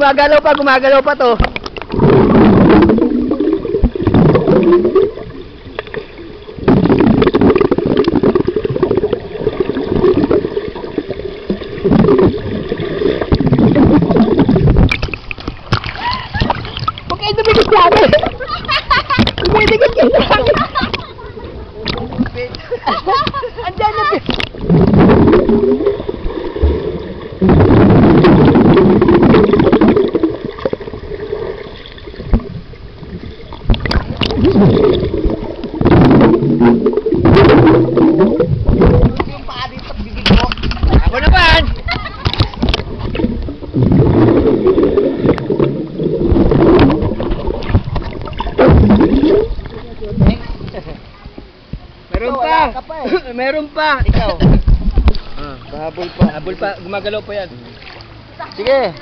Gumagalaw pa to. Okay, dumikit ka agad. Dumikit ka agad. Andiyan na. Yung paa dito, bigig mo. Ako naman! Meron pa! Ikaw. Habol pa. Gumagalaw pa yan. Sige.